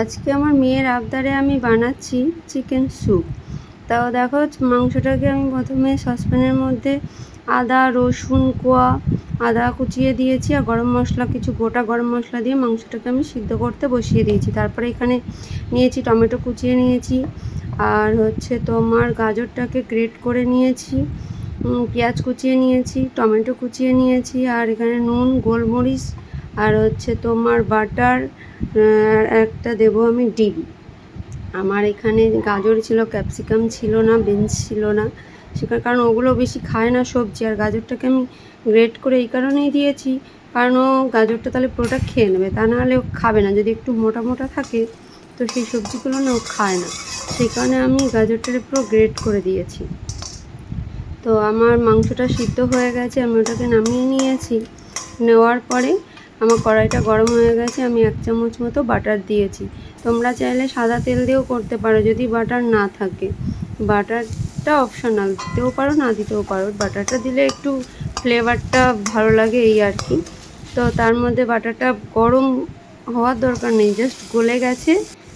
আজকে আমার মেয়ের আবদারে আমি বানাচ্ছি চিকেন স্যুপ। তাও দেখো, মাংসটাকে আমি প্রথমে সসপ্যানের মধ্যে আদা রসুন কোয়া আদা কুচিয়ে দিয়েছি, আর গরম মশলা, কিছু গোটা গরম মশলা দিয়ে মাংসটাকে আমি সিদ্ধ করতে বসিয়ে দিয়েছি। তারপরে এখানে নিয়েছি টমেটো কুচিয়ে নিয়েছি, আর তোমার গাজরটাকে গ্রেট করে নিয়েছি, পেঁয়াজ কুচিয়ে নিয়েছি, টমেটো কুচিয়ে নিয়েছি, আর এখানে নুন, গোলমরিচ, আর তোমার বাটার, একটা দেবো আমি ডিম। আমার এখানে গাজর ছিল, ক্যাপসিকাম ছিল না, বিনস ছিল না, সেটার কারণ ওগুলো বেশি খায় না সবজি। আর গাজরটাকে আমি গ্রেট করে এই কারণেই দিয়েছি, কারণ ও গাজরটা তাহলে পুরোটা খেয়ে নেবে, তা নাহলে ও খাবে না। যদি একটু মোটা মোটা থাকে তো সেই সবজিগুলো না ও খায় না, সেই কারণে আমি গাজরটাকে পুরো গ্রেট করে দিয়েছি। তো আমার মাংসটা সিদ্ধ হয়ে গেছে, আমি ওটাকে নামিয়ে নিয়েছি। নেওয়ার পরে আমার কড়াইটা গরম হয়ে গেছে, আমি 1 চামচ মতো বাটার দিয়েছি। তোমরা চাইলে সাদা তেল দিয়েও করতে পারো যদি বাটার না থাকে। বাটারটা অপশনাল, দিতেও পারো না দিতেও পারো, বাটারটা দিলে একটু ফ্লেভারটা ভালো লাগে এই আর কি। তো তার মধ্যে বাটারটা গরম হওয়ার দরকার নেই, জাস্ট গলে গেছে।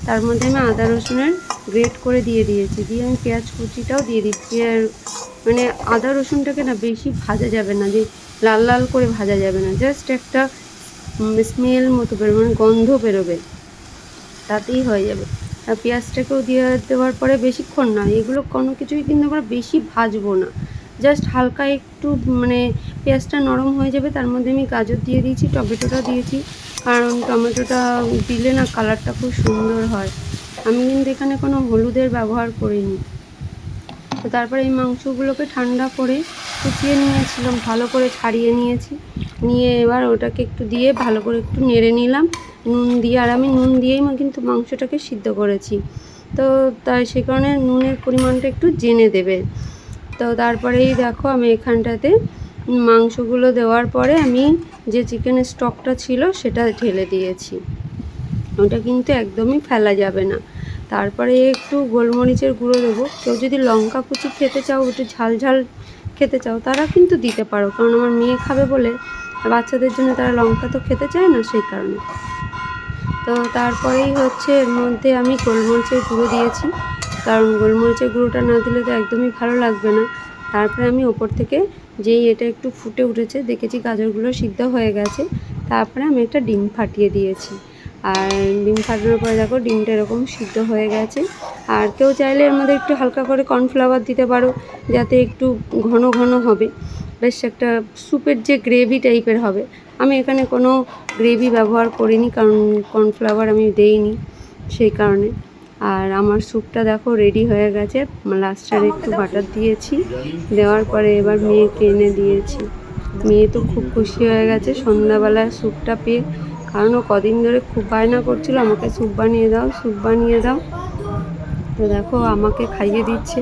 তার মধ্যে আমি আদা রসুনের গ্রেট করে দিয়ে দিয়েছি, দিয়ে আমি পেঁয়াজ কুচিটাও দিয়ে দিচ্ছি। আর মানে আদা রসুনটাকে না বেশি ভাজা যাবে না, যে লাল লাল করে ভাজা যাবে না, জাস্ট একটা স্মেল মতো বেরোবে, মানে গন্ধ বেরোবে, তাতেই হয়ে যাবে। আর পেঁয়াজটাকেও দিয়ে দেওয়ার পরে বেশিক্ষণ না, এগুলো কোনো কিছুই কিন্তু আমরা বেশি ভাজবো না, জাস্ট হালকা একটু মানে পেঁয়াজটা নরম হয়ে যাবে। তার মধ্যে আমি গাজর দিয়ে দিয়েছি, টমেটোটা দিয়েছি, কারণ টমেটোটা দিলে না কালারটা খুব সুন্দর হয়। আমি কিন্তু এখানে কোনো হলুদের ব্যবহার করিনি। তো তারপরে এই মাংসগুলোকে ঠান্ডা করে কুচিয়ে নিয়েছিলাম, ভালো করে ছাড়িয়ে নিয়েছি, নিয়ে এবার ওটাকে একটু দিয়ে ভালো করে একটু নেড়ে নিলাম নুন দিয়ে। আর আমি নুন দিয়েই কিন্তু মাংসটাকে সিদ্ধ করেছি, তো তাই সে কারণে নুনের পরিমাণটা একটু জেনে দেবে। তো তারপরেই দেখো, আমি এখানটাতে মাংসগুলো দেওয়ার পরে আমি যে চিকেনের স্টকটা ছিল সেটা ঢেলে দিয়েছি, ওটা কিন্তু একদমই ফেলা যাবে না। তারপরে একটু গোলমরিচের গুঁড়ো দেবো। কেউ যদি লঙ্কা কুচি খেতে চাও, একটু ঝাল ঝাল খেতে চাও, তারা কিন্তু দিতে পারো, কারণ আমার মেয়ে খাবে বলে, বাচ্চাদের জন্য তারা লঙ্কা তো খেতে চায় না, সেই কারণে। তো তারপরেই এর মধ্যে আমি গোলমরিচের গুঁড়ো দিয়েছি, কারণ গোলমরিচের গুঁড়োটা না দিলে তো একদমই ভালো লাগবে না। তারপরে আমি ওপর থেকে যেই এটা একটু ফুটে উঠেছে, দেখেছি গাজরগুলো সিদ্ধ হয়ে গেছে, তারপরে আমি একটা ডিম ফাটিয়ে দিয়েছি। আর ডিম ফাটানোর পরে দেখো ডিমটা এরকম সিদ্ধ হয়ে গেছে। আর কেউ চাইলে এর মধ্যে একটু হালকা করে কর্নফ্লাওয়ার দিতে পারো, যাতে একটু ঘন ঘন হবে, বেশ একটা স্যুপের যে গ্রেভি টাইপের হবে। আমি এখানে কোনো গ্রেভি ব্যবহার করিনি, কারণ কর্নফ্লাওয়ার আমি দেইনি, সেই কারণে। আর আমার স্যুপটা দেখো রেডি হয়ে গেছে। লাস্টের একটু বাটার দিয়েছি, দেওয়ার পরে এবার মেয়েকে এনে দিয়েছি। মেয়ে তো খুব খুশি হয়ে গেছে সন্ধ্যাবেলায় স্যুপটা পেয়ে, কারণ ও কদিন ধরে খুব বায়না করছিল আমাকে স্যুপ বানিয়ে দাও, স্যুপ বানিয়ে দাও। তো দেখো আমাকে খাইয়ে দিচ্ছে,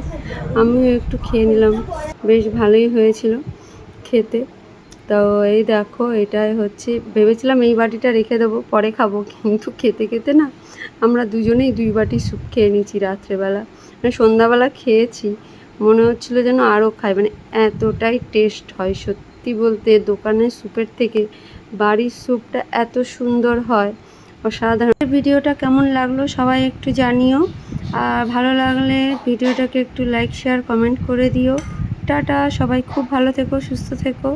আমিও একটু খেয়ে নিলাম, বেশ ভালোই হয়েছিল খেতে। তো এই দেখো, এটাই ভেবেছিলাম এই বাটিটা রেখে দেবো, পরে খাবো, কিন্তু খেতে খেতে না আমরা দুজনেই 2 বাটি স্যুপ খেয়ে নিয়েছি রাত্রেবেলা। মানে সন্ধ্যাবেলা খেয়েছি, মনে হচ্ছিলো যেন আরও খাই, মানে এতটাই টেস্ট হয়। সত্যি বলতে দোকানের স্যুপের থেকে বাড়ির স্যুপটা এত সুন্দর হয়, অসাধারণ। ভিডিওটা কেমন লাগলো সবাই একটু জানিও, আর ভালো লাগলে ভিডিওটাকে একটু লাইক শেয়ার কমেন্ট করে দিও। টাটা, সবাই খুব ভালো থেকো, সুস্থ থেকো।